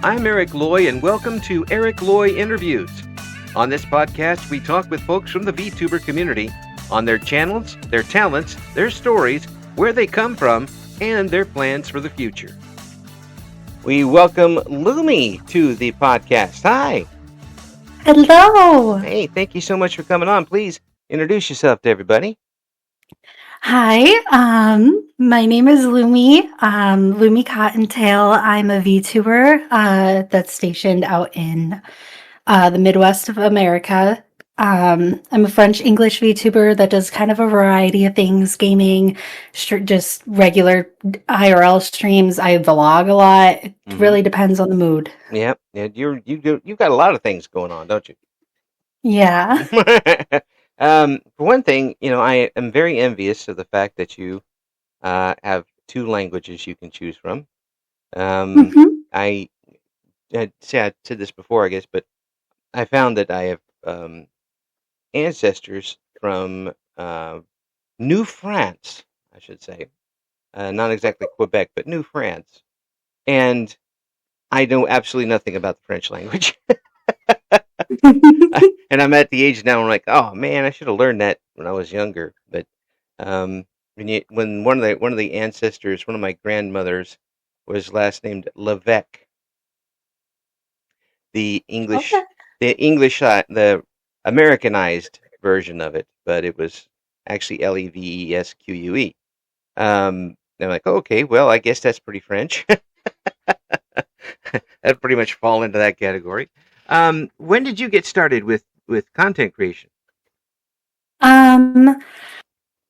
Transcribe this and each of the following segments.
I'm Eric Loy, and welcome to Loy Interviews. On this podcast, we talk with folks from the VTuber community on their channels, their talents, their stories, where they come from, and their plans for the future. We welcome Lumi to the podcast. Hi. Hello. Hey, thank you so much for coming on. Please introduce yourself to everybody. Hi, my name is Lumi, Lumi Cottontail. I'm a VTuber that's stationed out in the Midwest of America. I'm a French-English VTuber that does kind of a variety of things, gaming, just regular IRL streams. I vlog a lot. It really depends on the mood. Yep. You've got a lot of things going on, don't you? Yeah. For one thing, I am very envious of the fact that you have two languages you can choose from. I said this before, I guess, but I found that I have ancestors from New France, I should say. Not exactly Quebec, but New France. And I know absolutely nothing about the French language. And I'm at the age now where I'm like, oh man, I should have learned that when I was younger. But when one of the ancestors, one of my grandmothers, was last named Levesque. The Americanized version of it, but it was actually Levesque. I'm like, okay, well, I guess that's pretty French. That pretty much fall into that category. When did you get started with content creation?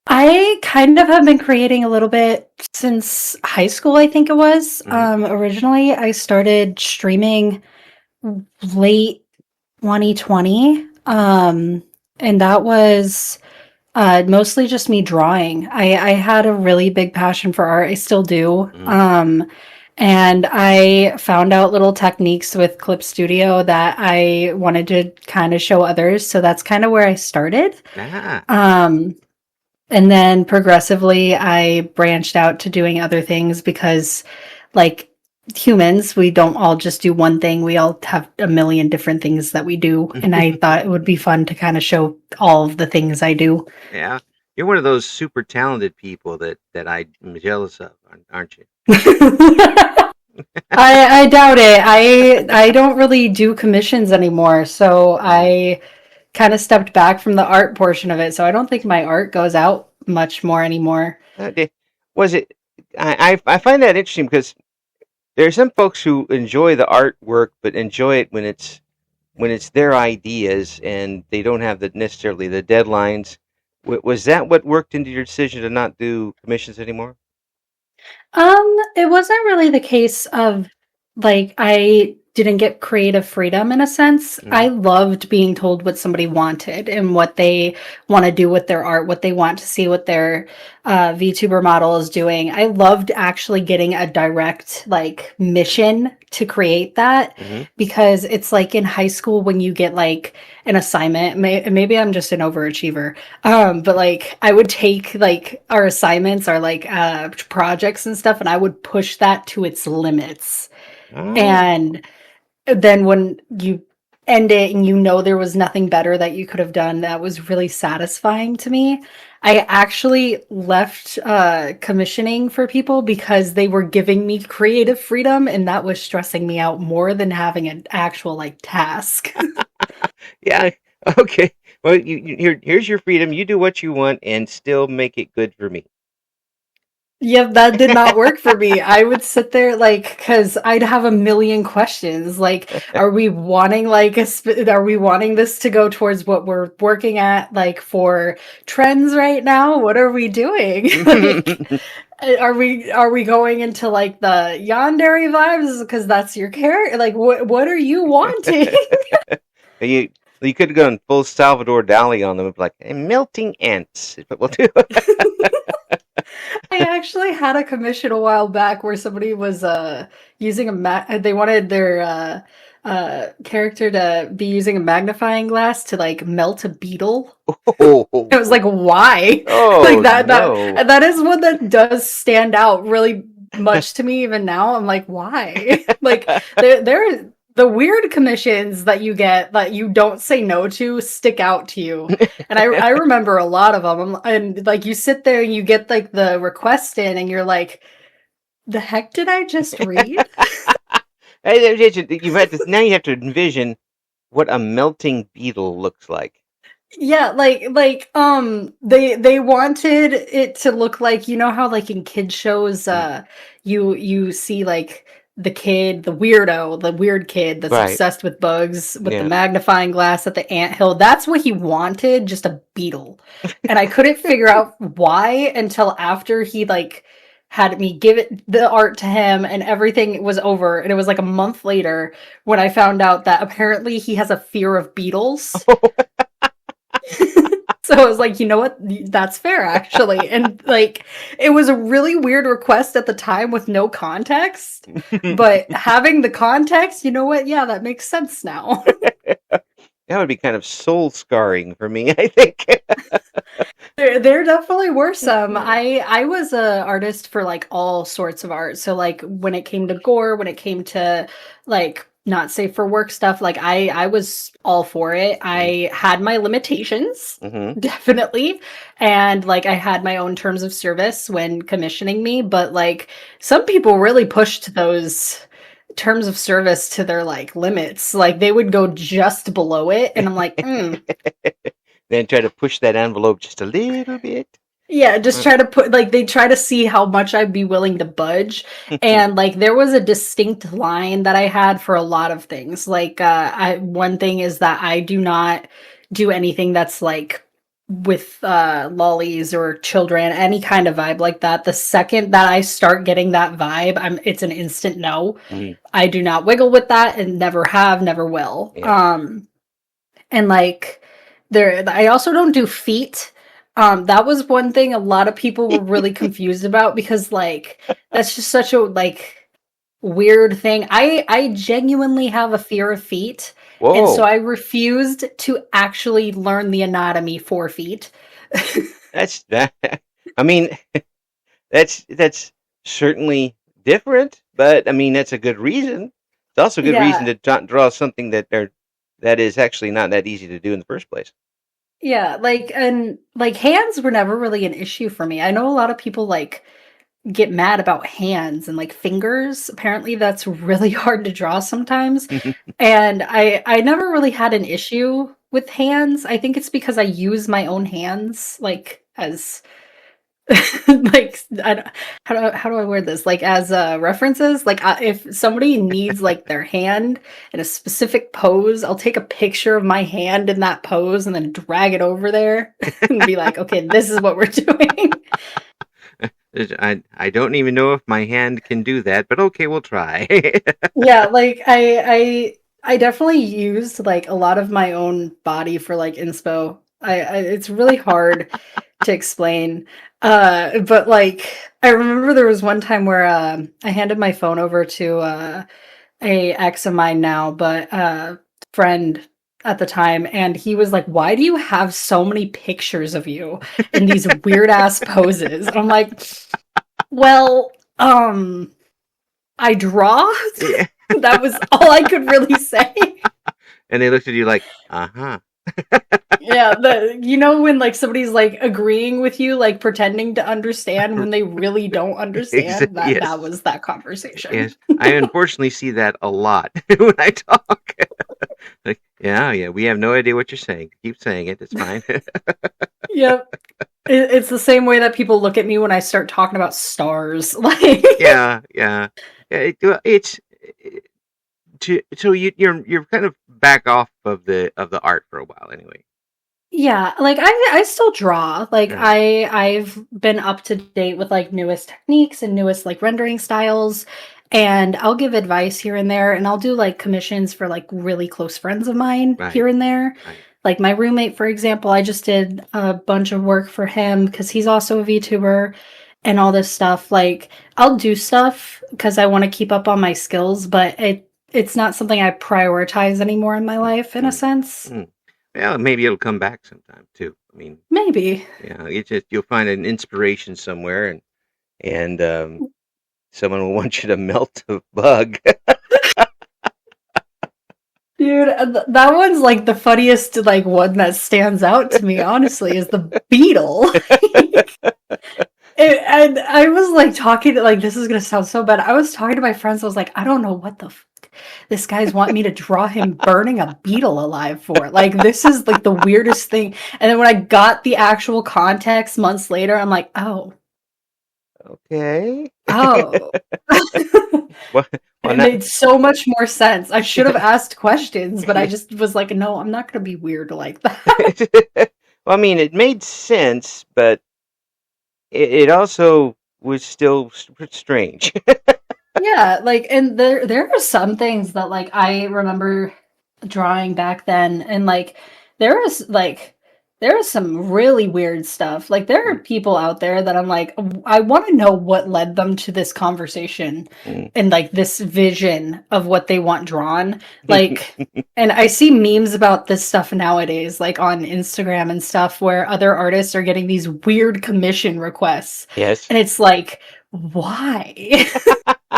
I kind of have been creating a little bit since high school, I think it was. Originally, I started streaming late 2020, and that was mostly just me drawing. I had a really big passion for art. I still do. And I found out little techniques with Clip Studio that I wanted to kind of show others. So that's kind of where I started. And then progressively I branched out to doing other things because, like humans, we don't all just do one thing. We all have a million different things that we do. And I thought it would be fun to kind of show all of the things I do. Yeah. You're one of those super talented people that I'm jealous of, aren't you? I doubt it. I don't really do commissions anymore, so I kind of stepped back from the art portion of it. So I don't think my art goes out much more anymore. Was it? I find that interesting because there are some folks who enjoy the artwork, but enjoy it when it's their ideas and they don't have necessarily the deadlines. Was that what worked into your decision to not do commissions anymore? It wasn't really the case of, like, I didn't get creative freedom in a sense. I loved being told what somebody wanted and what they want to do with their art, what they want to see what their VTuber model is doing. I loved actually getting a direct, like, mission to create that because it's like in high school when you get like an assignment, maybe I'm just an overachiever, but like I would take like our assignments or like projects and stuff and I would push that to its limits. And then when you end it and you know there was nothing better that you could have done, that was really satisfying to me. I actually left commissioning for people because they were giving me creative freedom and that was stressing me out more than having an actual like task. Yeah. Okay. Well, here's your freedom. You do what you want and still make it good for me. Yep, that did not work for me. I would sit there like, because I'd have a million questions. Like, are we wanting this to go towards what we're working at, like for trends right now? What are we doing? Like, are we going into like the yandere vibes because that's your character? Like, what are you wanting? You could have gone full Salvador Dali on them and be like, hey, melting ants. But we'll do it. I actually had a commission a while back where somebody was using they wanted their character to be using a magnifying glass to like melt a beetle. Oh. It was like, why? Oh, like that no. that is one that does stand out really much to me even now. I'm like, why? Like there the weird commissions that you get that you don't say no to stick out to you. And I remember a lot of them. And like you sit there and you get like the request in and you're like, the heck did I just read? You have to now. You have to envision what a melting beetle looks like. Yeah, they wanted it to look like, you know how like in kid shows Mm. you see like the kid, the weirdo, the weird kid that's Right. obsessed with bugs with the Yeah. magnifying glass at the anthill. That's what he wanted, just a beetle. And I couldn't figure out why until after he like had me give it the art to him and everything was over. And it was like a month later when I found out that apparently he has a fear of beetles. So I was like, you know what? That's fair, actually. And like, it was a really weird request at the time with no context. But having the context, you know what? Yeah, that makes sense now. That would be kind of soul scarring for me, I think. There definitely were some. I was a artist for like all sorts of art. So like when it came to gore, when it came to like not safe for work stuff, like I was all for it. I had my limitations, Mm-hmm. definitely. And like I had my own terms of service when commissioning me, but like some people really pushed those terms of service to their like limits. Like they would go just below it and I'm like, Then try to push that envelope just a little bit. yeah, just try to put like they try to see how much I'd be willing to budge. And like there was a distinct line that I had for a lot of things. Like one thing is that I do not do anything that's like with lollies or children, any kind of vibe like that. The second that I start getting that vibe, it's an instant no. Mhm. I do not wiggle with that and never have, never will. Yeah. And like there I also don't do feet. That was one thing a lot of people were really confused about because like that's just such a like weird thing. I genuinely have a fear of feet, and so Whoa. I refused to actually learn the anatomy for feet. That's that. I mean, that's certainly different, but I mean that's a good reason. It's also a good reason Yeah. to draw something that is actually not that easy to do in the first place. Yeah, like and like hands were never really an issue for me. I know a lot of people like get mad about hands and like fingers. Apparently that's really hard to draw sometimes. And I never really had an issue with hands. I think it's because I use my own hands like as like how do I word this? Like as references, like if somebody needs like their hand in a specific pose, I'll take a picture of my hand in that pose and then drag it over there and be like, okay, this is what we're doing. I don't even know if my hand can do that, but okay, we'll try. Yeah, like I definitely used like a lot of my own body for like inspo. I it's really hard to explain. But like I remember there was one time where I handed my phone over to a ex of mine now, but friend at the time, and he was like, "Why do you have so many pictures of you in these weird ass poses?" And I'm like, "Well, I draw." Yeah. That was all I could really say. And they looked at you like, uh-huh. Yeah, the you know when like somebody's like agreeing with you, like pretending to understand when they really don't understand. That Yes. was that conversation. Yes. I unfortunately see that a lot when I talk. Like, yeah, we have no idea what you're saying. Keep saying it. It's fine. Yep. It's the same way that people look at me when I start talking about stars. Like, Yeah. It's so you're kind of back off of the art for a while anyway. yeah, like I still draw. Like Right. I've been up to date with like newest techniques and newest like rendering styles, and I'll give advice here and there, and I'll do like commissions for like really close friends of mine Right. here and there. Right. Like my roommate, for example, I just did a bunch of work for him because he's also a VTuber and all this stuff. Like I'll do stuff because I want to keep up on my skills, but it's not something I prioritize anymore in my life in a Mm, sense. mm. Well, maybe it'll come back sometime too. I mean, Maybe. yeah, you'll find an inspiration somewhere, and someone will want you to melt a bug. Dude, that one's like the funniest like one that stands out to me, honestly, is the beetle. And I was like talking to like this is gonna sound so bad. I was talking to my friends. I was like, I don't know what the this guy's want me to draw him burning a beetle alive for. Like this is like the weirdest thing. And then when I got the actual context months later, I'm like, oh, Okay. oh. Well, It not. made so much more sense. I should have asked questions, but I just was like, no, I'm not gonna be weird like that. Well, I mean, it made sense, but it also was still strange. Yeah, like and there are some things that like I remember drawing back then and like there is some really weird stuff. Like there are Mm, people out there that I'm like I want to know what led them to this conversation mm. and like this vision of what they want drawn. Like and I see memes about this stuff nowadays like on Instagram and stuff where other artists are getting these weird commission requests. Yes. And it's like why?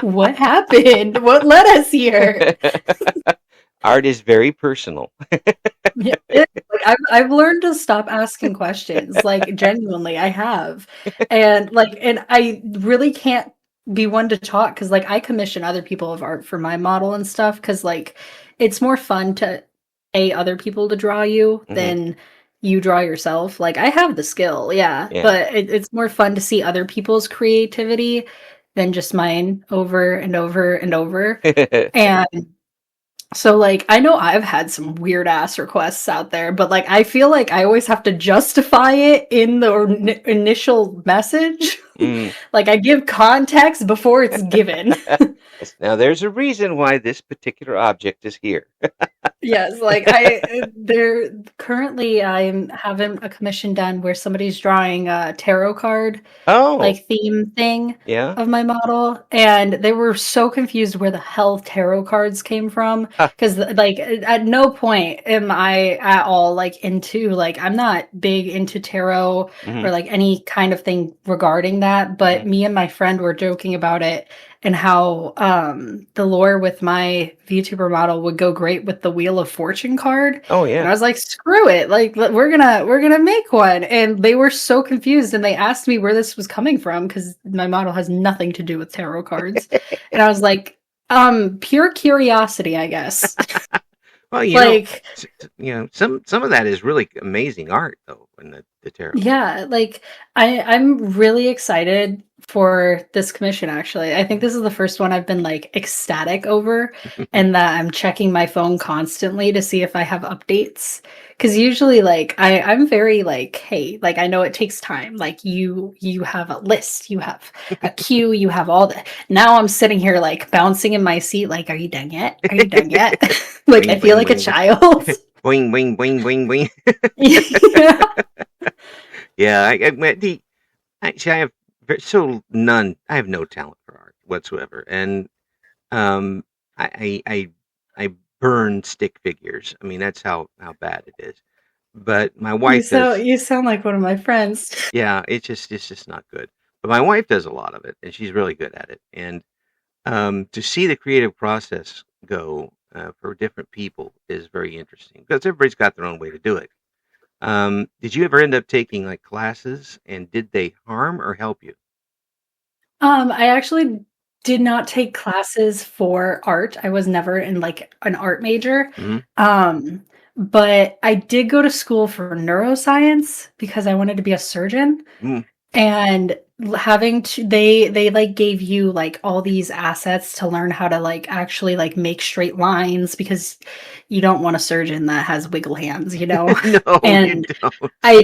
What happened? What led us here? Art is very personal. Yeah, like I've learned to stop asking questions. Like genuinely, I have, and I really can't be one to talk because like I commission other people of art for my model and stuff because like it's more fun to pay other people to draw you Hmm. than you draw yourself. Like I have the skill, yeah, Yeah. but it's more fun to see other people's creativity than just mine over and over and over. And so like I know I've had some weird ass requests out there, but like I feel like I always have to justify it in the initial message. Mm. Like I give context before it's given. Yes, now there's a reason why this particular object is here. Yes, like I there currently I'm having a commission done where somebody's drawing a tarot card Oh, like theme thing yeah. of my model and they were so confused where the hell tarot cards came from Huh. because like at no point am I at all like into like I'm not big into tarot Hmm. or like any kind of thing regarding that but Hmm. me and my friend were joking about it and how the lore with my VTuber model would go great with the Wheel of Fortune card. Oh, And yeah. I was like, screw it. Like we're gonna make one. And they were so confused and they asked me where this was coming from because my model has nothing to do with tarot cards. And I was like, pure curiosity, I guess. Well, Like some of that is really amazing art, though, in the tarot. yeah, like I'm really excited for this commission actually. I think this is the first one I've been like ecstatic over and that I'm checking my phone constantly to see if I have updates. Cause usually like I'm very like, hey, like I know it takes time. Like you have a list, you have a queue, you have all the now I'm sitting here like bouncing in my seat, like, are you done yet? Are you done yet? Like I Wing, feel wing, like a wing, child. wing, wing, wing, wing, wing. Yeah. Yeah, actually, I have none. I have no talent for art whatsoever, and um, I burn stick figures. I mean, that's how bad it is. But my wife does. You sound like one of my friends. Yeah, it's just not good. But my wife does a lot of it, and she's really good at it. And to see the creative process go for different people is very interesting because everybody's got their own way to do it. Did you ever end up taking like classes, and did they harm or help you? I actually did not take classes for art. I was never in like an art major. Hmm. Um, but I did go to school for neuroscience because I wanted to be a surgeon. Mm. And having to they like gave you like all these assets to learn how to like actually like make straight lines because you don't want a surgeon that has wiggle hands, you know? No, you And don't. I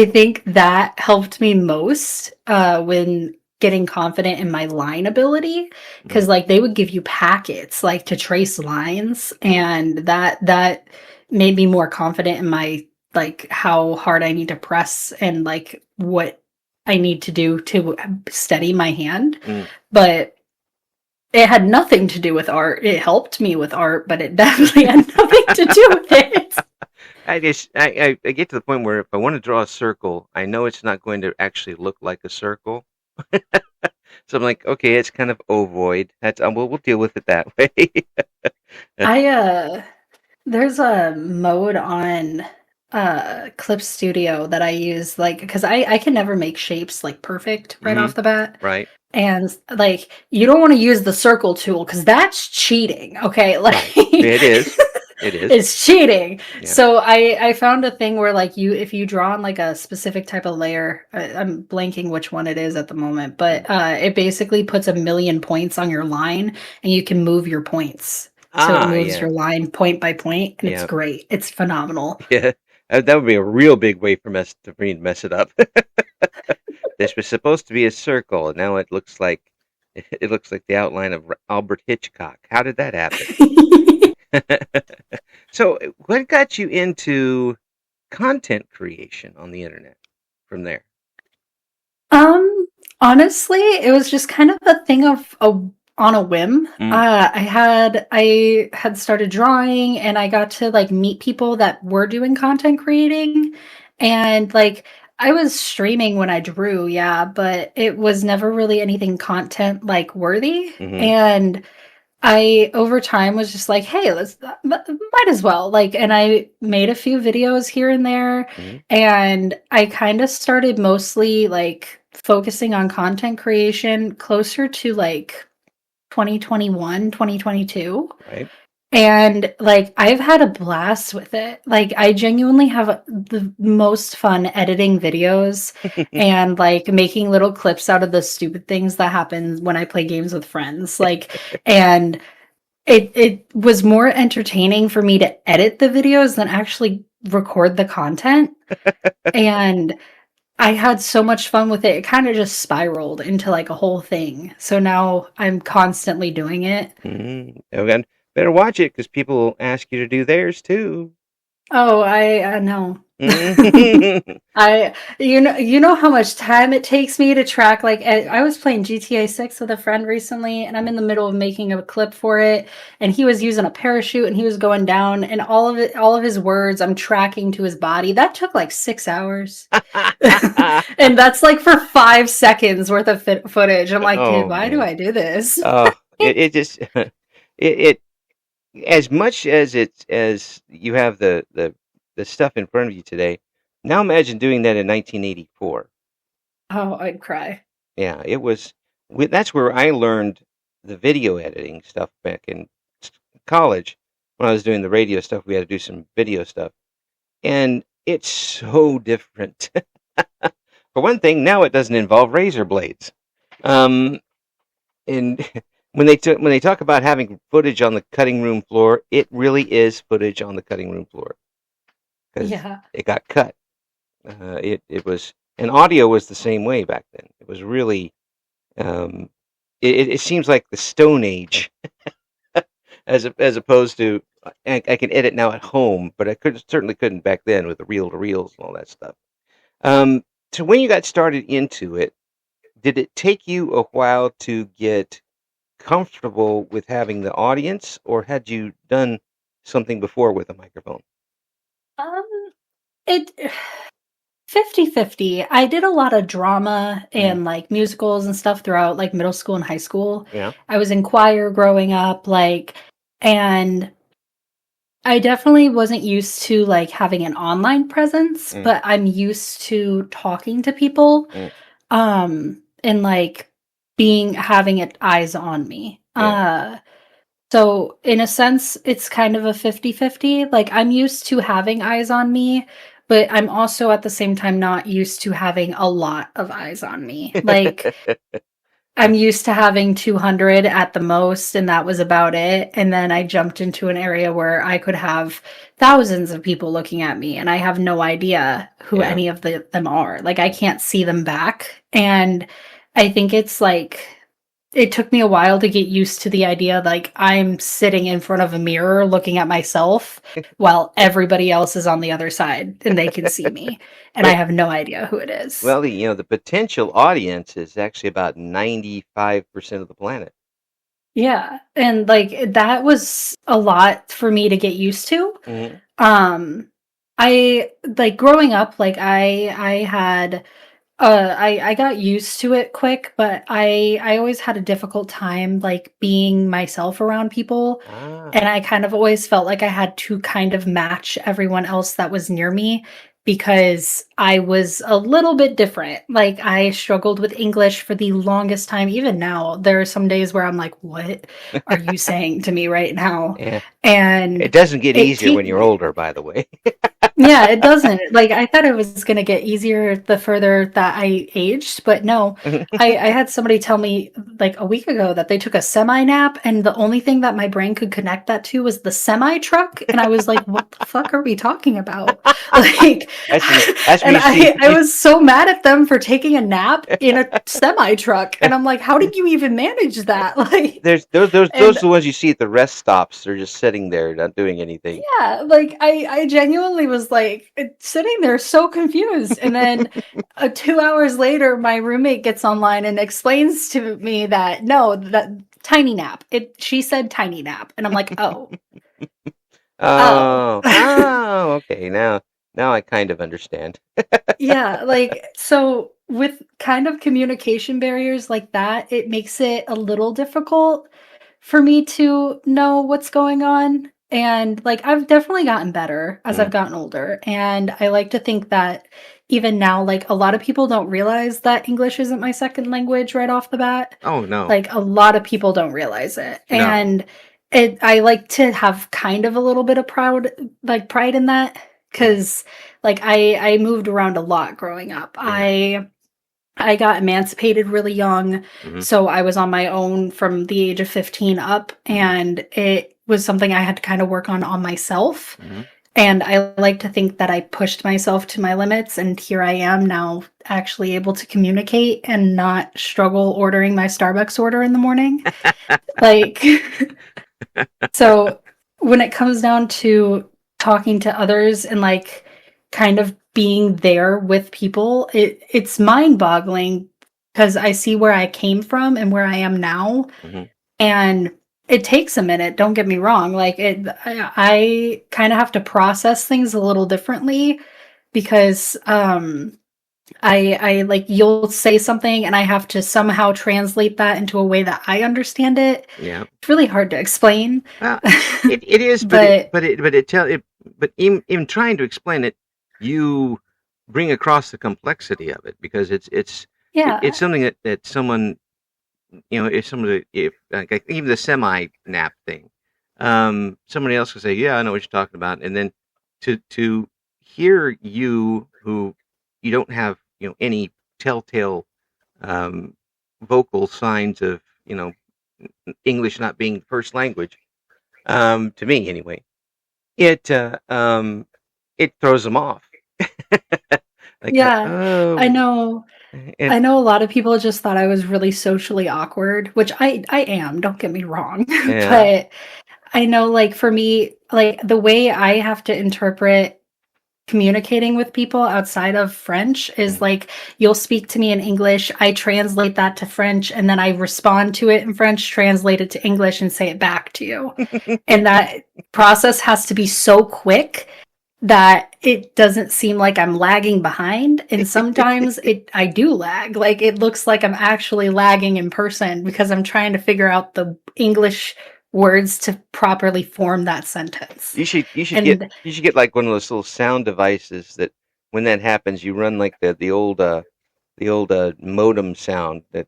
think that helped me most when getting confident in my line ability Mm, because like they would give you packets like to trace lines mm, and that made me more confident in my like how hard I need to press and like what I need to do to steady my hand. mm. But it had nothing to do with art. It helped me with art, but it definitely had nothing to do with it. I get to the point where if I want to draw a circle, I know it's not going to actually look like a circle. So I'm like, okay, it's kind of ovoid. That's we'll deal with it that way. I There's a mode on Clip Studio that I use like because I can never make shapes like perfect right Hmm. off the bat. Right. And like you don't want to use the circle tool because that's cheating. Okay, like Right. It is. It is. it's cheating. Yeah. So I found a thing where like you if you draw on like a specific type of layer, I'm blanking which one it is at the moment, Mm. but it basically puts a million points on your line, and you can move your points. So it Ah, moves yeah. your line point by point, and it's Yeah. great. It's phenomenal. Yeah. That would be a real big way for me to mess it up. This was supposed to be a circle, and now it looks like it looks like the outline of Albert Hitchcock. How did that happen? So, what got you into content creation on the internet from there? Um, Honestly, it was just kind of a thing of a on a whim. Mm. I had started drawing, and I got to like meet people that were doing content creating, and like I was streaming when I drew, yeah, but it was never really anything content like worthy. Hmm. And I over time was just like, hey, let's might as well. Like, and I made a few videos here and there, Hmm. and I kind of started mostly like focusing on content creation closer to like 2021, 2022. Right. And like I've had a blast with it. Like I genuinely have the most fun editing videos and like making little clips out of the stupid things that happen when I play games with friends. Like and it was more entertaining for me to edit the videos than actually record the content, and I had so much fun with it. It kind of just spiraled into like a whole thing. So now I'm constantly doing it. Okay. Better watch it because people will ask you to do theirs too. Oh, I know. Hmm. I you know how much time it takes me to track like I was playing GTA 6 with a friend recently, and I'm in the middle of making a clip for it, and he was using a parachute and he was going down, and all of his words I'm tracking to his body. That took like 6 hours. And that's like for 5 seconds worth of footage. I'm like, dude, Oh why do man. I do this? Oh, it just it as much as it's as you have the stuff in front of you today. Now imagine doing that in 1984. Oh, I'd cry. Yeah, it was. That's where I learned the video editing stuff back in college. When I was doing the radio stuff, we had to do some video stuff, and it's so different. For one thing, now it doesn't involve razor blades. Um, and when they talk about having footage on the cutting room floor, it really is footage on the cutting room floor because Yeah. it got cut. It was, and audio was the same way back then. It was really, um, it seems like the Stone Age, as opposed to I can edit now at home, but I could certainly couldn't back then with the reel to reels and all that stuff. Um, so when you got started into it, did it take you a while to get comfortable with having the audience, or had you done something before with a microphone? Um it 50-50. I did a lot of drama Mm. and like musicals and stuff throughout like middle school and high school. Yeah. I was in choir growing up, like, and I definitely wasn't used to like having an online presence, Mm. but I'm used to talking to people, Mm. and like being having it eyes on me. Yeah. So in a sense, it's kind of a 50-50. Like I'm used to having eyes on me, but I'm also at the same time not used to having a lot of eyes on me. Like I'm used to having 200 at the most, and that was about it. And then I jumped into an area where I could have thousands of people looking at me, and I have no idea who Yeah. any of them are. Like I can't see them back. And I think it's like it took me a while to get used to the idea like I'm sitting in front of a mirror looking at myself while everybody else is on the other side and they can see me, and I But have no idea who it is. well, the potential audience is actually about 95% of the planet. Yeah, and like that was a lot for me to get used to. Hmm. Um I like growing up like I had I got used to it quick, but I always had a difficult time like being myself around people. Ah. And I kind of always felt like I had to kind of match everyone else that was near me because I was a little bit different. Like I struggled with English for the longest time. Even now, there are some days where I'm like, what are you saying to me right now? Yeah. It And doesn't get it easier when te- you're older, by the way. yeah, it doesn't. Like I thought it was gonna get easier the further that I aged, but no. I had somebody tell me like a week ago that they took a semi nap and the only thing that my brain could connect that to was the semi truck. And I was like, what the fuck are we talking about? Like That's when and you see I was so mad at them for taking a nap in a semi truck. And I'm like, how did you even manage that? Like there's those and are the ones you see at the rest stops. They're just sitting there, not doing anything. yeah, like I genuinely was like sitting there so confused. And then 2 hours later, my roommate gets online and explains to me that no, that tiny nap. She said tiny nap. And I'm like, oh, oh. Okay. Now I kind of understand. Yeah, like so with kind of communication barriers like that, it makes it a little difficult for me to know what's going on. And like I've definitely gotten better as Mm. I've gotten older. And I like to think that even now, like a lot of people don't realize that English isn't my second language right off the bat. Oh no, Like a lot of people don't realize it. no. And I like to have kind of a little bit of pride in that Mm. because like I moved around a lot growing up. Yeah. I got emancipated really young, Hmm. so I was on my own from the age of 15 up, Hmm. and it was something I had to kind of work on myself. Hmm. And I like to think that I pushed myself to my limits, and here I am now actually able to communicate and not struggle ordering my Starbucks order in the morning. Like, so when it comes down to talking to others and like kind of being there with people, it's mind-boggling because I see where I came from and where I am now, Hmm. and it takes a minute, don't get me wrong. Like I kind of have to process things a little differently because I like you'll say something and I have to somehow translate that into a way that I understand it. Yeah. It's really hard to explain. Well, it is, But but in trying to explain it, you bring across the complexity of it because it's yeah. something that someone, if somebody, if like even the semi nap thing, somebody else will say, yeah, I know what you're talking about, and then to hear you who you don't have any telltale um, vocal signs of English not being first language, to me anyway, it it throws them off. Like, Yeah. I oh, know and I know a lot of people just thought I was really socially awkward, which I am, don't get me wrong. yeah. But I know like for me, like the way I have to interpret communicating with people outside of French is Mm. like you'll speak to me in English, I translate that to French, and then I respond to it in French, translate it to English, and say it back to you. And that process has to be so quick that it doesn't seem like I'm lagging behind. And sometimes I do lag. Like it looks like I'm actually lagging in person because I'm trying to figure out the English words to properly form that sentence. And You should get like one of those little sound devices that when that happens, you run like the old modem sound that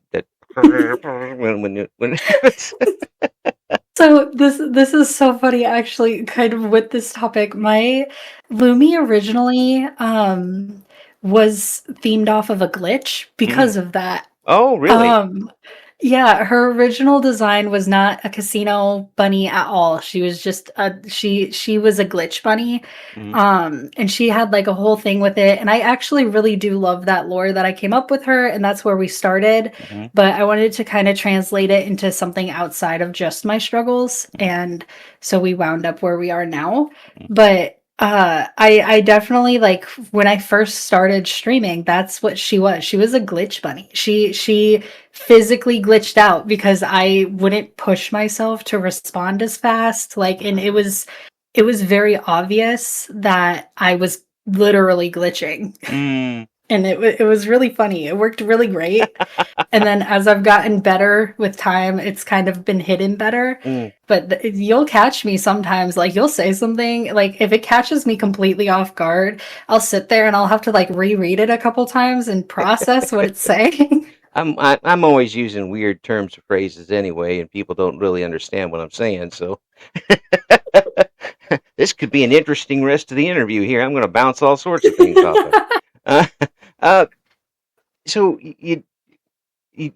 when it happens. so this is so funny actually kind of with this topic. My Lumi originally was themed off of a glitch Mm. because of that. Oh, really? Um, yeah, her original design was not a casino bunny at all. She was just she was a glitch bunny. Mm. And she had like a whole thing with it. And I actually really do love that lore that I came up with her, and that's where we started. Hmm. But I wanted to kind of translate it into something outside of just my struggles. And so we wound up where we are now. But I definitely like when I first started streaming, that's what she was. She was a glitch bunny. She physically glitched out because I wouldn't push myself to respond as fast. Like, and it was very obvious that I was literally glitching. Mm. and it was really funny. It worked really great. And then as I've gotten better with time, it's kind of been hidden better. Mm. But you'll catch me sometimes, like you'll say something, like if it catches me completely off guard, I'll sit there and I'll have to like reread it a couple times and process what it's saying. I'm always using weird terms or phrases anyway, and people don't really understand what I'm saying. So this could be an interesting rest of the interview here. I'm going to bounce all sorts of things off of. Uh, uh, so you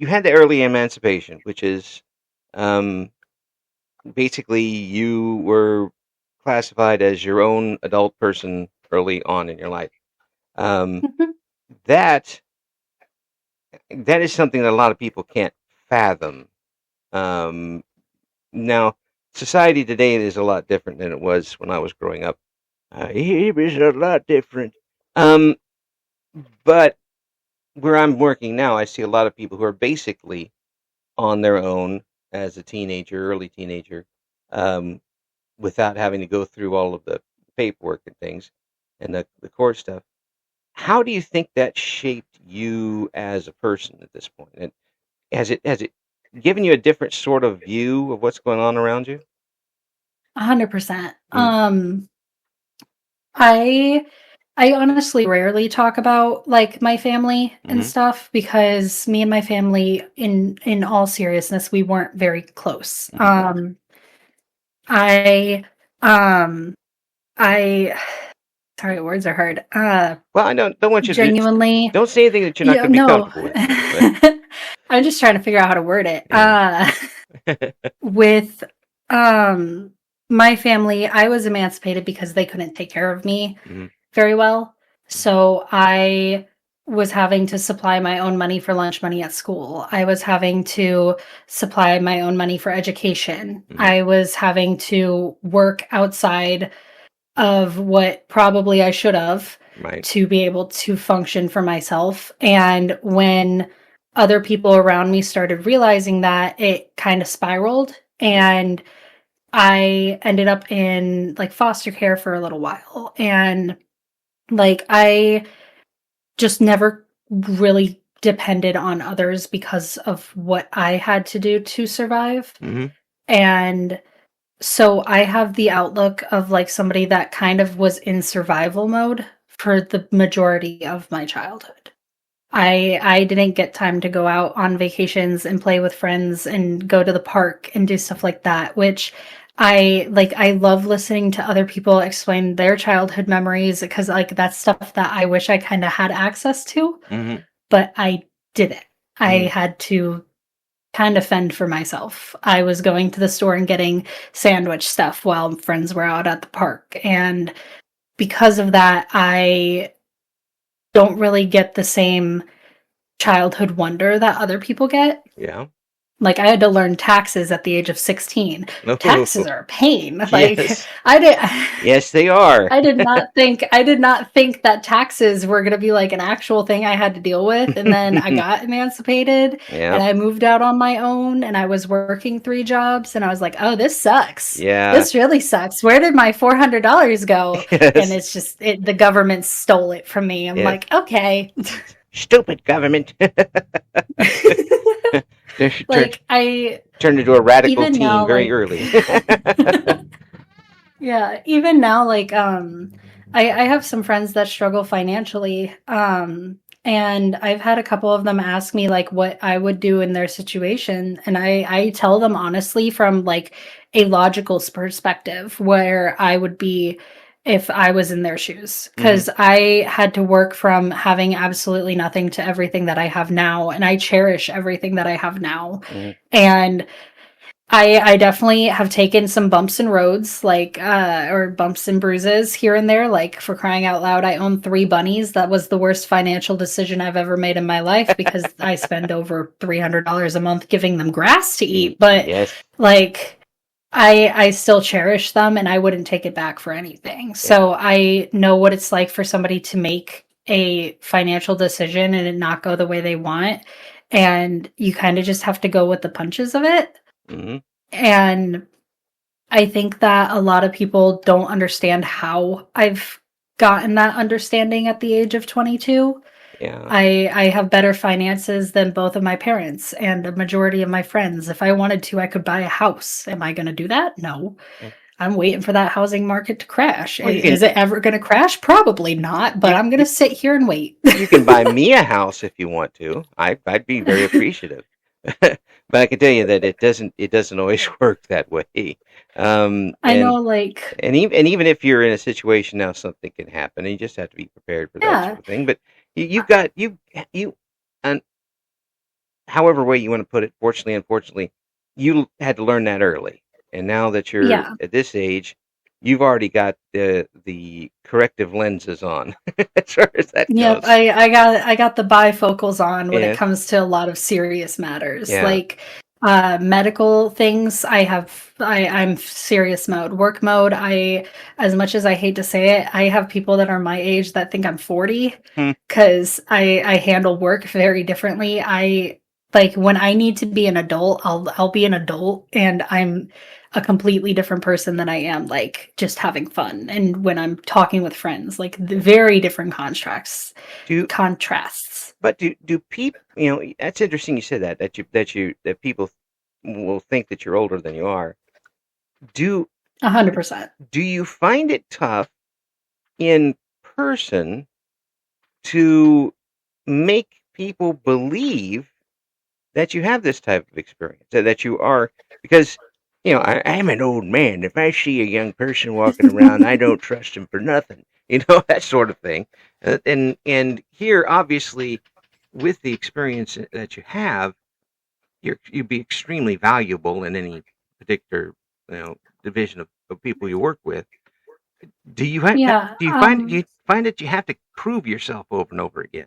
had the early emancipation, which is um, basically you were classified as your own adult person early on in your life. Um, that that is something that a lot of people can't fathom. Um, Now, society today is a lot different than it was when I was growing up. It was a lot different. Um, but where I'm working now, I see a lot of people who are basically on their own as a teenager, early teenager, um, without having to go through all of the paperwork and things and the court stuff. How do you think that shaped you as a person at this point? And has it given you a different sort of view of what's going on around you? 100%. Mm, I I honestly rarely talk about like my family and mm-hmm, stuff because me and my family in all seriousness we weren't very close. mm-hmm. I um I sorry, words are hard. Well, I don't want you to Genuinely, don't say anything that you're not yeah, going to be no. comfortable with. But I'm just trying to figure out how to word it. yeah, With um my family, I was emancipated because they couldn't take care of me mm-hmm, very well. So I was having to supply my own money for lunch money at school. I was having to supply my own money for education. mm-hmm, I was having to work outside of what probably I should have right, to be able to function for myself. And when other people around me started realizing that, it kind of spiraled. mm-hmm, And I ended up in like foster care for a little while. And like I just never really depended on others because of what I had to do to survive. mm-hmm, And so I have the outlook of like somebody that kind of was in survival mode for the majority of my childhood. I didn't get time to go out on vacations and play with friends and go to the park and do stuff like that, which I love listening to other people explain their childhood memories because like that's stuff that I wish I kind of had access to, mm-hmm, but I didn't. I mm-hmm, had to kind of fend for myself. I was going to the store and getting sandwich stuff while friends were out at the park. And because of that, I don't really get the same childhood wonder that other people get. yeah. Like I had to learn taxes at the age of 16. Oh, Taxes are a pain. Like yes, I did yes, they are. I did not think that taxes were going to be like an actual thing I had to deal with. And then I got emancipated Yeah, and I moved out on my own and I was working 3 jobs and I was like, "Oh, this sucks. yeah, This really sucks. Where did my $400 go?" And yes, it's just the government stole it from me. I'm yes. like, "Okay." Stupid government. They should Like I turn into a radical even teen now very like early. yeah, even now, like, I have some friends that struggle financially, and I've had a couple of them ask me like what I would do in their situation, and I tell them honestly from like a logical perspective where I would be if I was in their shoes, Hmm. because I had to work from having absolutely nothing to everything that I have now, and I cherish everything that I have now, Hmm. and I definitely have taken some bumps and roads, like or bumps and bruises here and there. Like for crying out loud, I own 3 bunnies. That was the worst financial decision I've ever made in my life because I spend over $300 a month giving them grass to eat. But Yes. like I still cherish them and I wouldn't take it back for anything. Yeah. So I know what it's like for somebody to make a financial decision and it not go the way they want. And you kind of just have to go with the punches of it. Hmm. And I think that a lot of people don't understand how I've gotten that understanding at the age of 22. Yeah. I have better finances than both of my parents and a majority of my friends. If I wanted to, I could buy a house. Am I going to do that? No. Yeah. I'm waiting for that housing market to crash. Well, you can Is it ever going to crash? Probably not, but you I'm going you to sit here and wait. you can buy me a house if you want to. I'd be very appreciative. But I can tell you that it doesn't always work that way. Um, I know, and like, and even if you're in a situation now, something can happen, and you just have to be prepared for that yeah, sort of thing. But you've got you, and however way you want to put it, fortunately, unfortunately, you had to learn that early, and now that you're yeah. at this age, you've already got the corrective lenses on as far as that Yep, goes. I got the bifocals on when it Yeah, comes to a lot of serious matters. yeah. Like medical things, I'm serious mode. Work mode, I as much as I hate to say it, I have people that are my age that think I'm 40 Hmm. because I handle work very differently. I like when I need to be an adult, I'll be an adult and I'm a completely different person than I am like just having fun and when I'm talking with friends, like the Yeah. very different contrasts Do contrasts. but do people? That's interesting. You said that people will think that you're older than you are. Do 100%. do you find it tough in person to make people believe that you have this type of experience, that you are, because I'm an old man. If I see a young person walking around, I don't trust him for nothing. That sort of thing. And here, obviously, with the experience that you have, you'd be extremely valuable in any particular division of people you work with. Do you have Yeah, do you find that you have to prove yourself over and over again?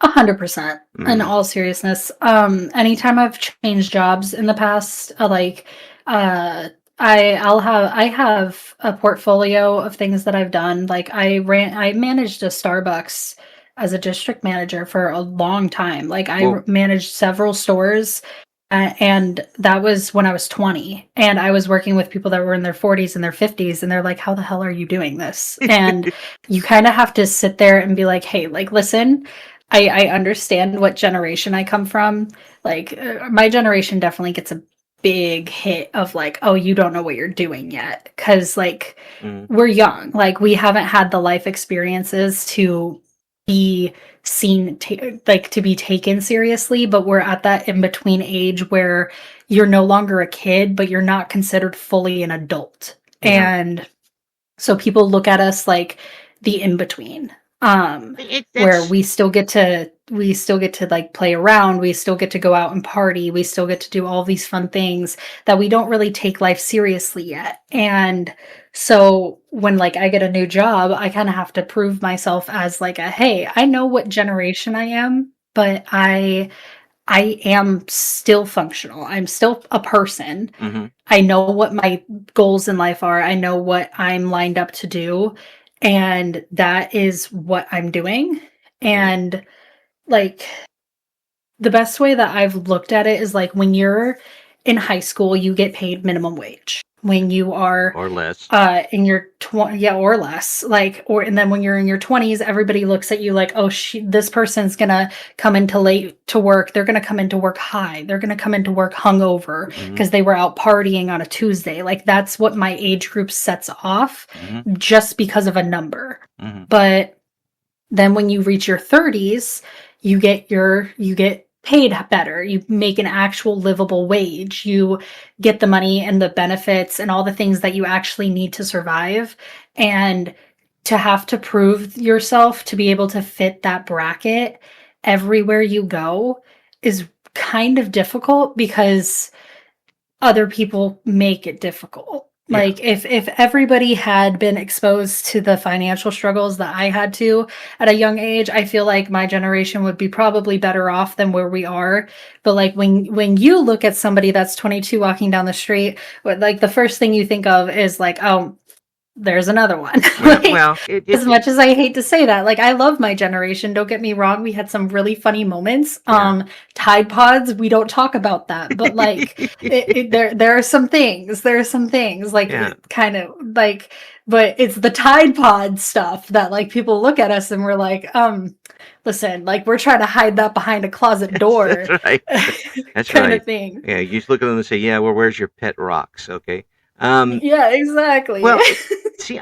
100%. In Mm. all seriousness, anytime I've changed jobs in the past, uh, I have a portfolio of things that I've done. Like I managed a Starbucks as a district manager for a long time. Like Well, managed several stores, and that was when I was 20, and I was working with people that were in their 40s and their 50s, and they're like, "How the hell are you doing this?" And you kind of have to sit there and be like, "Hey, like, listen." I understand what generation I come from. Like, my generation definitely gets a big hit of like, oh, you don't know what you're doing yet. Cause like, mm, we're young. Like, we haven't had the life experiences to be seen, like, to be taken seriously. But we're at that in between age where you're no longer a kid, but you're not considered fully an adult. yeah. And so people look at us like the in between. Where That's we still get to like play around, we still get to go out and party, we still get to do all these fun things that we don't really take life seriously yet. And so when like I get a new job, I kind of have to prove myself as like a hey, I know what generation I am, but I am still functional. I'm still a person. hmm I know what my goals in life are. I know what I'm lined up to do. And that is what I'm doing. right, And like the best way that I've looked at it is like when you're in high school, you get paid minimum wage. When you are or less. in your 20, yeah, or less, like, or, and then when you're in your 20s, everybody looks at you like, oh, this person's gonna come into late to work. They're gonna come into work high. They're gonna come into work hungover hmm because they were out partying on a Tuesday. Like, that's what my age group sets off hmm just because of a number. hmm But then when you reach your 30s, you get paid better. You make an actual livable wage. You get the money and the benefits and all the things that you actually need to survive. And to have to prove yourself to be able to fit that bracket everywhere you go is kind of difficult because other people make it difficult. Yeah. Like if everybody had been exposed to the financial struggles that I had to at a young age, I feel like my generation would be probably better off than where we are. But like when you look at somebody that's 22 walking down the street, like the first thing you think of is like, oh, there's another one. Well, Like, well, as much as I hate to say that, like I love my generation, don't get me wrong, we had some really funny moments. yeah. Tide Pods, we don't talk about that, but like there are some things, like Yeah. it kind of like, but it's the Tide Pod stuff that like people look at us and we're like, listen, like we're trying to hide that behind a closet That's door right. That's kind right. of thing. Yeah, you just look at them and say, "Yeah, well, where's your pet rocks?" Okay. Yeah, exactly. Well, see,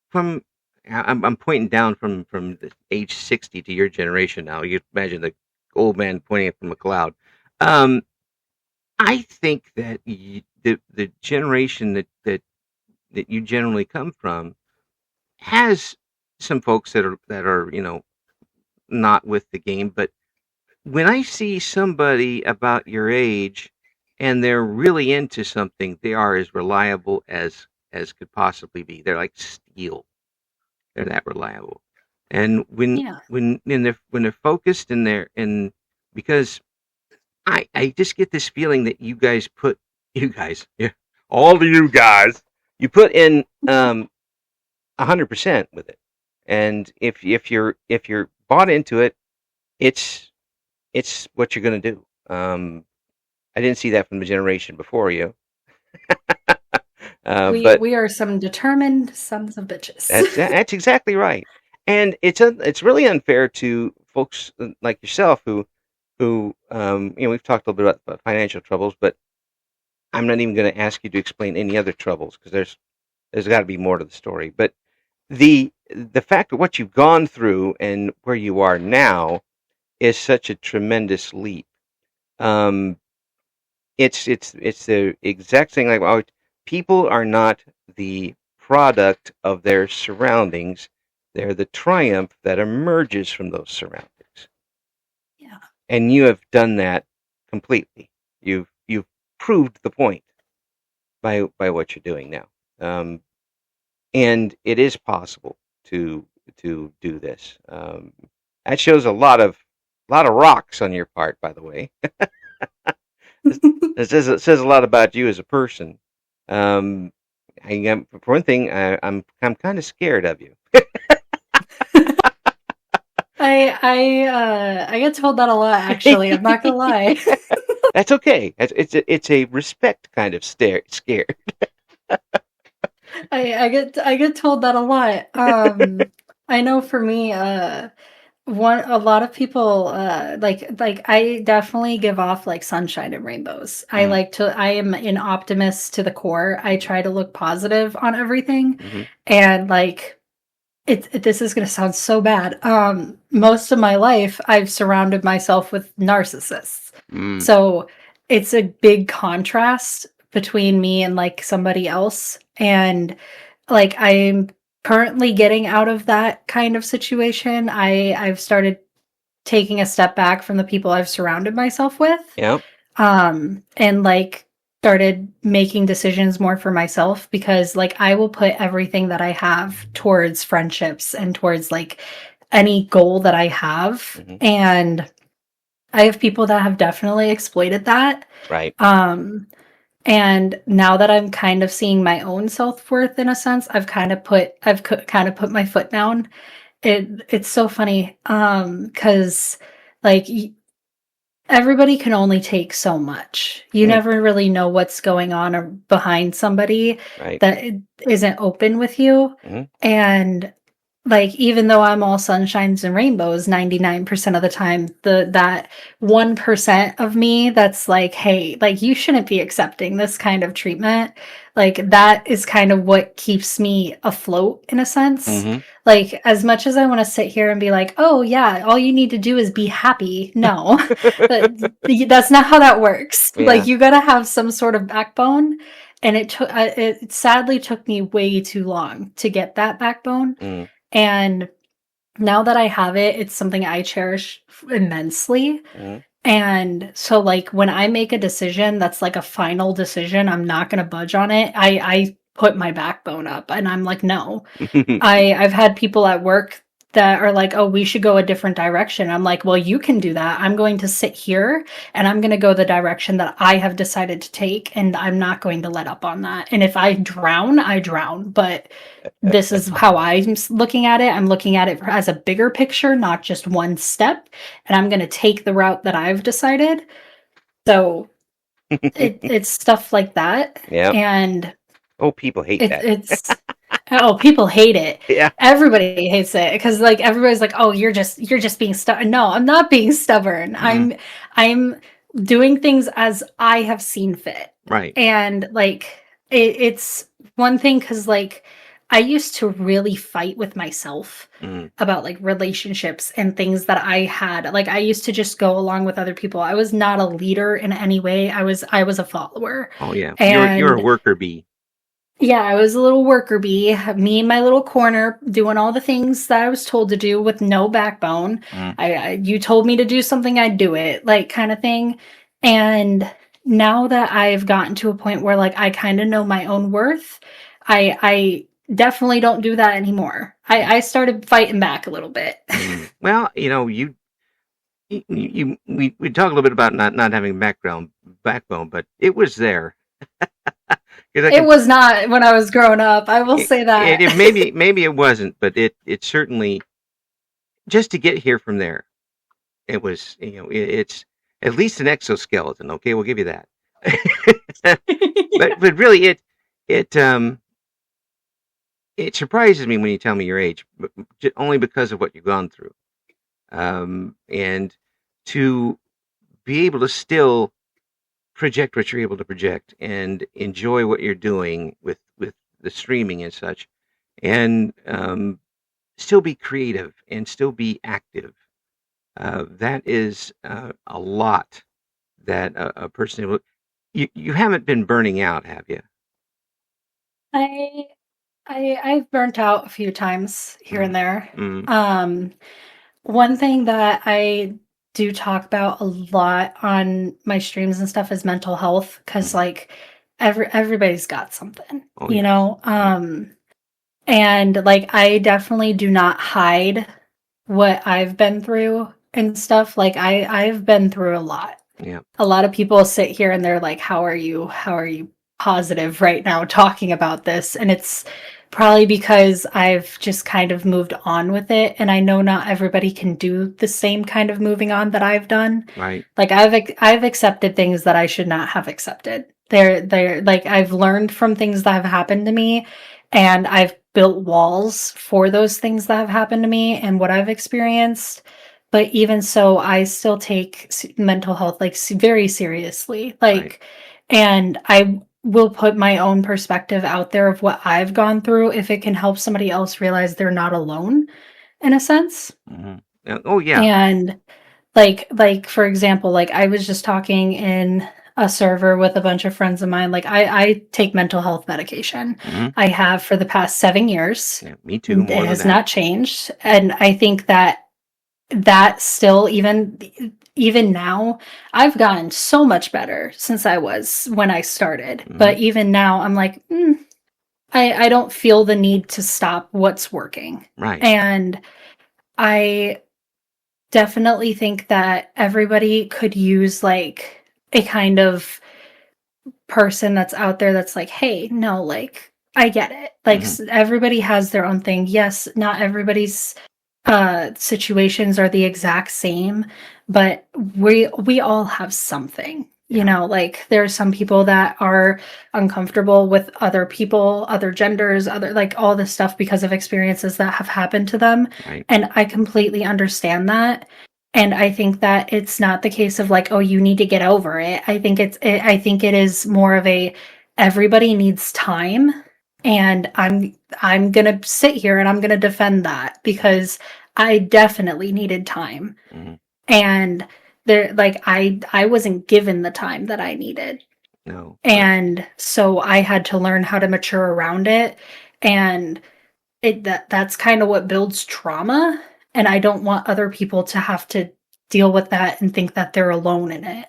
from I'm pointing down from the age 60 to your generation now. You imagine the old man pointing it from a cloud. Um, I think that the generation that you generally come from has some folks that are not with the game, but when I see somebody about your age and they're really into something, they are as reliable as could possibly be. They're like steel. They're that reliable. And Yeah. when they're focused and because I just get this feeling that you guys, yeah, all of you guys, you put in 100% with it. And if you're bought into it, it's it's what you're going to do. I didn't see that from the generation before you, We but we are some determined sons of bitches. that's exactly right. And it's really unfair to folks like yourself who we've talked a little bit about financial troubles, but I'm not even going to ask you to explain any other troubles because there's got to be more to the story. But the fact of what you've gone through and where you are now is such a tremendous leap. Um, it's the exact thing like people are not the product of their surroundings. They're the triumph that emerges from those surroundings. Yeah. And you have done that completely. You've proved the point by what you're doing now. And it is possible to do this. That shows a lot of rocks on your part, by the way. It says a lot about you as a person. Um, for one thing, I'm kind of scared of you. I get told that a lot actually. I'm not gonna lie. That's okay. It's a respect kind of scared. I get told that a lot. I know for me, one a lot of people like I definitely give off like sunshine and rainbows. Mm, I am an optimist to the core. I try to look positive on everything, mm-hmm. and like this is going to sound so bad. Most of my life I've surrounded myself with narcissists. Mm, So it's a big contrast between me and like somebody else. And like I'm currently getting out of that kind of situation. I've started taking a step back from the people I've surrounded myself with. yeah. And like started making decisions more for myself because like I will put everything that I have towards friendships and towards like any goal that I have. Mm-hmm. And I have people that have definitely exploited that. Right. And now that I'm kind of seeing my own self-worth in a sense, kind of put my foot down. It's so funny cuz like everybody can only take so much. You Mm, never really know what's going on or behind somebody right. that isn't open with you. Mm-hmm. And like even though I'm all sunshines and rainbows 99% of the time, that 1% of me that's like, hey, like you shouldn't be accepting this kind of treatment. Like that is kind of what keeps me afloat in a sense. Mm-hmm. Like as much as I want to sit here and be like, "Oh yeah, all you need to do is be happy." No. That's not how that works. Yeah. Like you got to have some sort of backbone, and it sadly took me way too long to get that backbone. Mm, And now that I have it, it's something I cherish immensely. mm-hmm. And so like when I make a decision that's like a final decision, I'm not going to budge on it. I put my backbone up and I'm like, no. I've had people at work that are like, oh, we should go a different direction. I'm like, well, you can do that. I'm going to sit here and I'm going to go the direction that I have decided to take, and I'm not going to let up on that. And if I drown, I drown. But this is how I'm looking at it. I'm looking at it as a bigger picture, not just one step. And I'm going to take the route that I've decided. So it's stuff like that. Yeah. And Oh, people hate that. it's oh, people hate it. Yeah. Everybody hates it because like everybody's like, oh, you're just being stubborn. No, I'm not being stubborn. Mm-hmm. I'm doing things as I have seen fit. Right. And like it's one thing because like I used to really fight with myself about like relationships and things that I had. Like I used to just go along with other people. I was not a leader in any way. I was a follower. Oh yeah. And You're a worker bee. yeah, I was a little worker bee, me in my little corner, doing all the things that I was told to do with no backbone. You told me to do something, I'd do it, like kind of thing. And now that I've gotten to a point where like I kind of know my own worth, I definitely don't do that anymore. I started fighting back a little bit. Well, we talk a little bit about not having backbone, but it was there. It was not when I was growing up. I will say that. Maybe it wasn't, but it certainly, just to get here from there, it was, it's at least an exoskeleton. Okay, we'll give you that. but really, it surprises me when you tell me your age, but only because of what you've gone through, and to be able to still project what you're able to project and enjoy what you're doing with the streaming and such, and still be creative and still be active. That is a lot that a person will. You haven't been burning out, have you? I've burnt out a few times here and there. Mm. One thing that I do talk about a lot on my streams and stuff is mental health, because like everybody's got something, Oh, you yes. know. And like I definitely do not hide what I've been through and stuff. Like I've been through a lot. Yeah. A lot of people sit here and they're like, how are you positive right now talking about this? And it's probably because I've just kind of moved on with it, and I know not everybody can do the same kind of moving on that I've done. Right. Like I've accepted things that I should not have accepted. They're like I've learned from things that have happened to me, and I've built walls for those things that have happened to me and what I've experienced. But even so, I still take mental health like very seriously. Like, Right. and I will put my own perspective out there of what I've gone through if it can help somebody else realize they're not alone, in a sense. Mm-hmm. Oh yeah. And like for example, like I was just talking in a server with a bunch of friends of mine. Like I take mental health medication. I have for the past 7 years. Yeah, me too. More it has than that. not changed, and I think that still, even now, I've gotten so much better since I was when I started. But even now, I'm like, I don't feel the need to stop what's working. Right. And I definitely think that everybody could use like a kind of person that's out there that's like, hey, no, like I get it. Like everybody has their own thing. Yes, not everybody's situations are the exact same, but we all have something. You know, like there are some people that are uncomfortable with other people, other genders, other like all this stuff because of experiences that have happened to them. Right. And I completely understand that. And I think that it's not the case of like, oh, you need to get over it. I think I think it is more of a everybody needs time, and I'm going to sit here and I'm going to defend that because I definitely needed time. And there like I wasn't given the time that I needed. No. And so I had to learn how to mature around it, and that's kind of what builds trauma, and I don't want other people to have to deal with that and think that they're alone in it.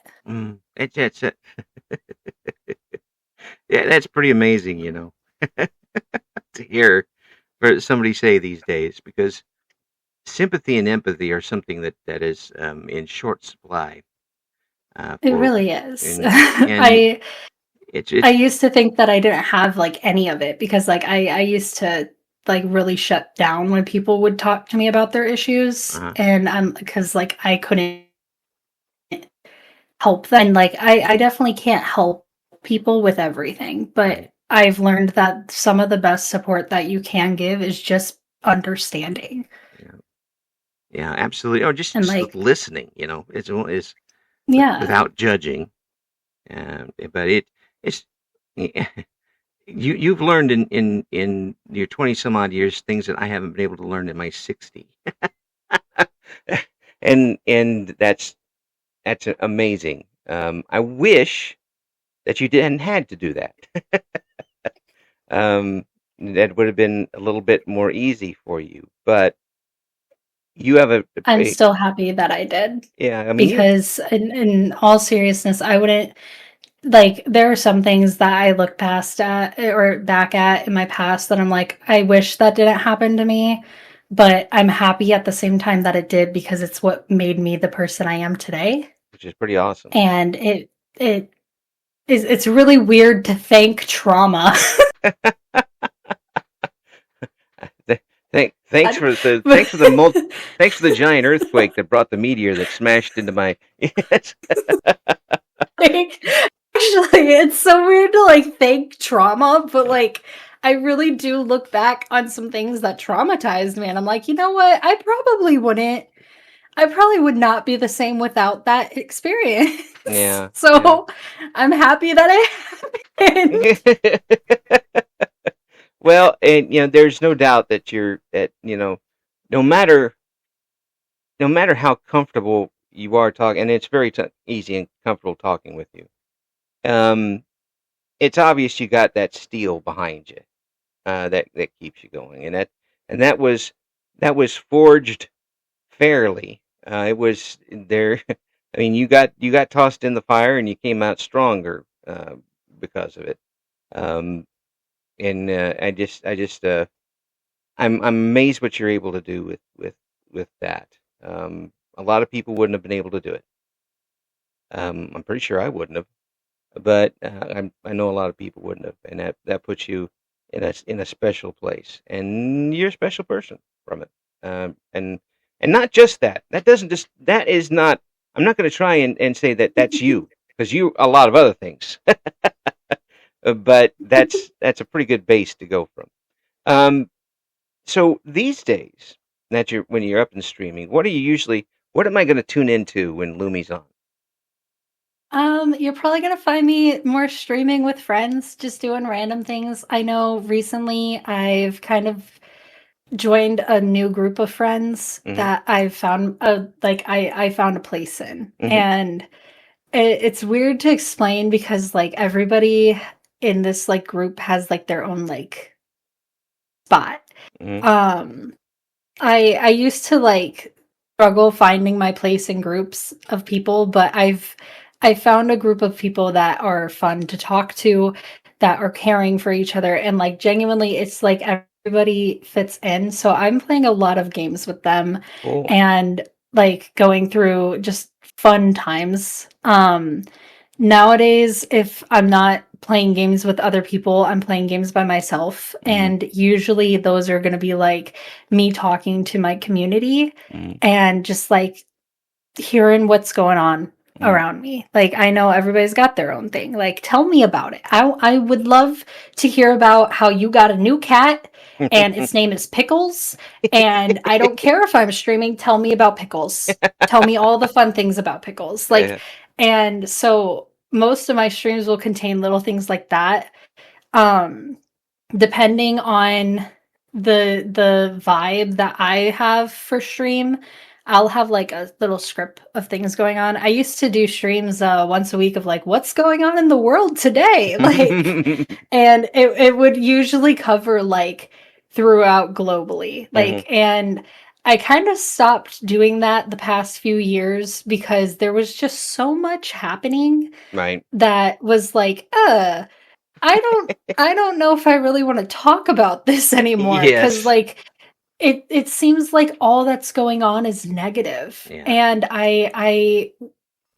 It's yeah, that's pretty amazing, to hear for somebody say these days, because sympathy and empathy are something that is in short supply It for really is. and I it's used to think that I didn't have like any of it because like I used to like really shut down when people would talk to me about their issues, uh, and I'm because like I couldn't help them. And like I definitely can't help people with everything, right. but I've learned that some of the best support that you can give is just understanding. Yeah, yeah, absolutely. Oh, And just like, listening. Is yeah, without judging. But it's you've learned in your 20 some odd years things that I haven't been able to learn in my 60. And that's amazing. I wish that you didn't had to do that. um, that would have been a little bit more easy for you. But you have I'm still happy that I did yeah. I mean, you because in all seriousness, I wouldn't like there are some things that I look past at or back at in my past that I'm like, I wish that didn't happen to me, but I'm happy at the same time that it did because it's what made me the person I am today. which is pretty awesome. And it is it's really weird to thank trauma. Thanks for the But thanks for the giant earthquake that brought the meteor that smashed into my. Yes. like, actually, it's so weird to like thank trauma, but like I really do look back on some things that traumatized me, and I'm like, you know what? I probably would not be the same without that experience. Yeah, yeah. So I'm happy that it happened. Well, and there's no doubt that you're that no matter no matter how comfortable you are talking, and it's very easy and comfortable talking with you. Um, it's obvious you got that steel behind you that keeps you going, and that was forged fairly. It was there. I mean, you got tossed in the fire, and you came out stronger because of it. Um, and I'm amazed what you're able to do with that. A lot of people wouldn't have been able to do it. I'm pretty sure I wouldn't have, but I know a lot of people wouldn't have, and that puts you in a special place, and you're a special person from it. And not just that. That is not. I'm not going to try and say that that's you because you a lot of other things, but that's a pretty good base to go from. Um, so these days that when you're up and streaming, what am I going to tune into when Lumi's on? You're probably gonna find me more streaming with friends, just doing random things. I know recently I've kind of joined a new group of friends Hmm. that I've found I found a place in. Hmm. And it's weird to explain because like everybody in this like group has like their own like spot. Hmm. Um I used to like struggle finding my place in groups of people, but I found a group of people that are fun to talk to, that are caring for each other, and like genuinely it's like everybody fits in. So I'm playing a lot of games with them Cool. and like going through just fun times. Nowadays, if I'm not playing games with other people, I'm playing games by myself. Hmm. And usually those are going to be like me talking to my community Hmm. and just like hearing what's going on Hmm. around me. Like I know everybody's got their own thing. Like tell me about it. I would love to hear about how you got a new cat and its name is Pickles, and I don't care if I'm streaming, tell me about Pickles. Tell me all the fun things about Pickles. Like Yeah. and so most of my streams will contain little things like that. Um Depending on the vibe that I have for stream, I'll have like a little script of things going on. I used to do streams once a week of like what's going on in the world today, like, and it would usually cover like throughout globally, Hmm. like, and I kind of stopped doing that the past few years because there was just so much happening Right. that was like, I don't know if I really want to talk about this anymore cuz Yes. like it seems like all that's going on is negative. Yeah. And I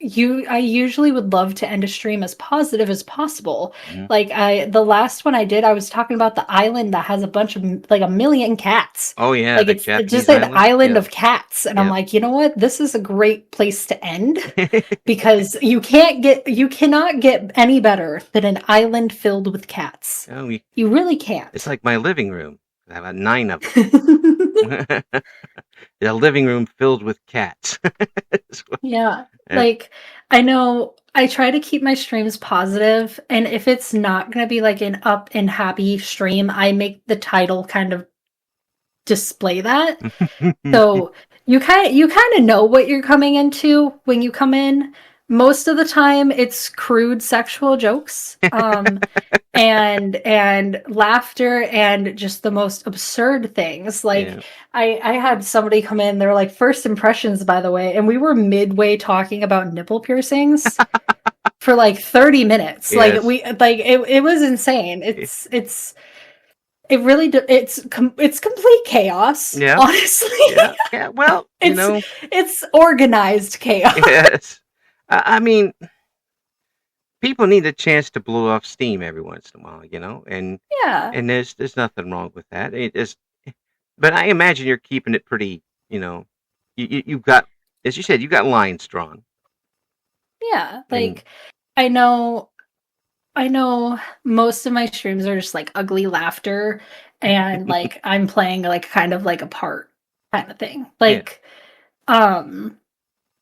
usually would love to end a stream as positive as possible. Hmm. Like the last one I did, I was talking about the island that has a bunch of like a million cats. Oh yeah, Like the it's just Japanese an island. island Yeah. of cats, and I'm Yeah. like, you know what? This is a great place to end because you cannot get any better than an island filled with cats. Oh, You really it's can't. like my living room. I have 9 of them. A living room filled with cats. Yeah. Uh, Like, I know I try to keep my streams positive, and if it's not going to be like an up and happy stream, I make the title kind of display that. So you kind of know what you're coming into when you come in. Most of the time it's crude sexual jokes. And laughter and just the most absurd things. Like yeah. I had somebody come in, they were like first impressions by the way, and we were midway talking about nipple piercings for like 30 minutes. Like Yes. we like it was insane. It really it's complete chaos, Yeah. honestly. Yeah. Yeah. Well, it's it's organized chaos. yes. I mean, people need a chance to blow off steam every once in a while, and Yeah. there's nothing wrong with that. It is, but I imagine you're keeping it pretty, you've got, as you said, you got lines drawn, Yeah. and Like I know I know most of my streams are just like ugly laughter and like I'm playing like kind of like a part kind of thing. yeah. Like um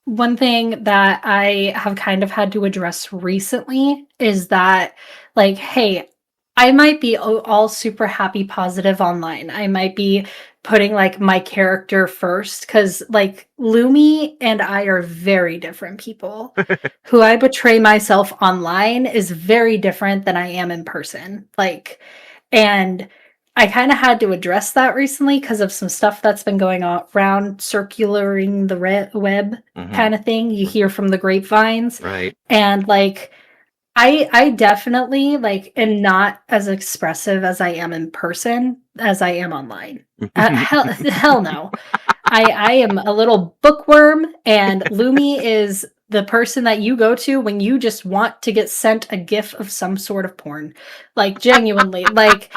one thing that I have kind of had to address recently is that, like, hey, I might be all super happy, positive online. I might be putting like my character first because, like, Lumi and I are very different people. Who I portray myself online is very different than I am in person. Like, and I kind of had to address that recently because of some stuff that's been going on around circulating the web Hmm. kind of thing. You hear from the grapevines, Right. and like I definitely like am not as expressive as I am in person as I am online. Hell no. I am a little bookworm, and Lumi is the person that you go to when you just want to get sent a gif of some sort of porn. Like genuinely, like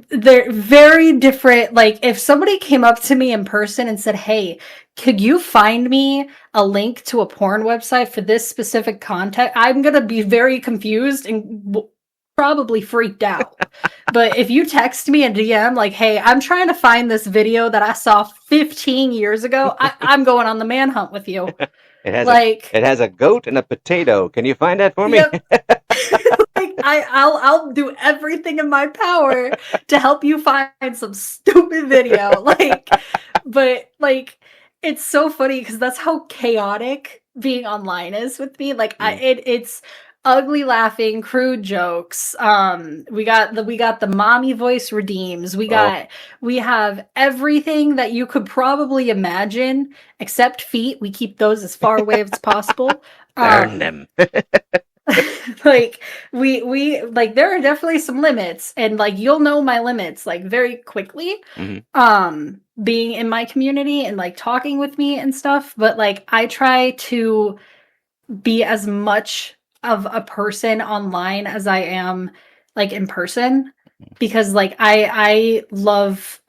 they're very different. Like if somebody came up to me in person and said, "Hey, could you find me a link to a porn website for this specific content?" I'm going to be very confused and probably freaked out. But if you text me a DM like, "Hey, I'm trying to find this video that I saw 15 years ago," I'm going on the manhunt with you. it has a Like, it has a goat and a potato. Can you find that for me? yep. Like I'll do everything in my power to help you find some stupid video. Like, but like it's so funny because that's how chaotic being online is with me. Like Mm. it's ugly laughing, crude jokes. We got the mommy voice redeems. Oh, We have everything that you could probably imagine except feet. We keep those as far away as possible. burn them. Like we like there are definitely some limits, and like you'll know my limits like very quickly Hmm. being in my community and like talking with me and stuff, but like I try to be as much of a person online as I am like in person, because like I love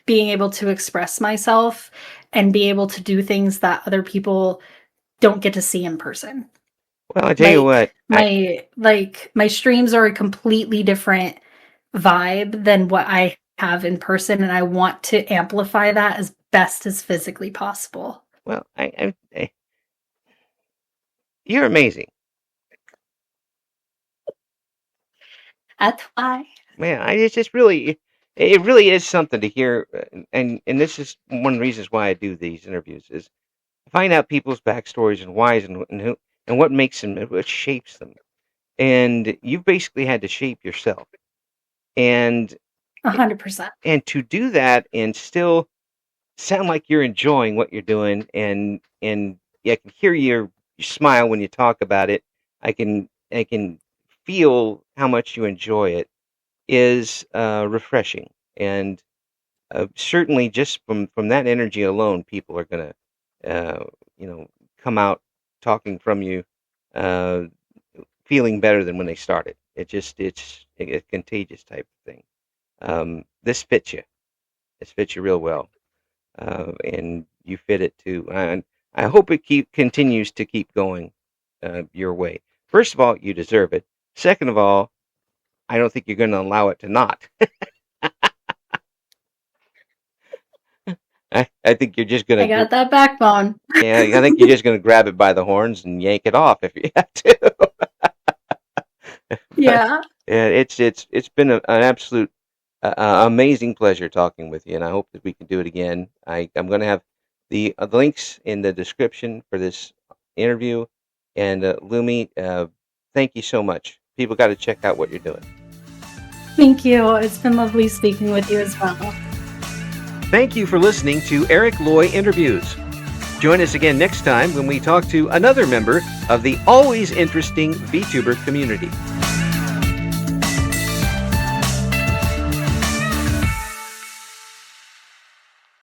being able to express myself and be able to do things that other people don't get to see in person. Well, I tell you Like what, my streams are a completely different vibe than what I have in person, and I want to amplify that as best as physically possible. well, you're amazing, That's why. man. It's just really, it really is something to hear, and this is one of the reasons why I do these interviews is to find out people's backstories and whys and who and what makes them, what shapes them, and you've basically had to shape yourself, and 100%. to do that and still sound like you're enjoying what you're doing, and yeah, I can hear your smile when you talk about it. I can feel how much you enjoy it. Is refreshing, and certainly just from that energy alone, people are going to, come out talking from you, feeling better than when they started. It's a contagious type of thing. This fits you. This fits you real well, and you fit it too. And I hope it continues to keep going your way. First of all, you deserve it. Second of all, I don't think you're going to allow it to not. I think you're just going to. I got that backbone. Yeah, I think you're just going to grab it by the horns and yank it off if you have to. Yeah. Yeah, it's been an absolute amazing pleasure talking with you, and I hope that we can do it again. I'm going to have the links in the description for this interview, and Lumi, thank you so much. People got to check out what you're doing. Thank you. It's been lovely speaking with you as well. Thank you for listening to Eric Loy Interviews. Join us again next time when we talk to another member of the always interesting VTuber community.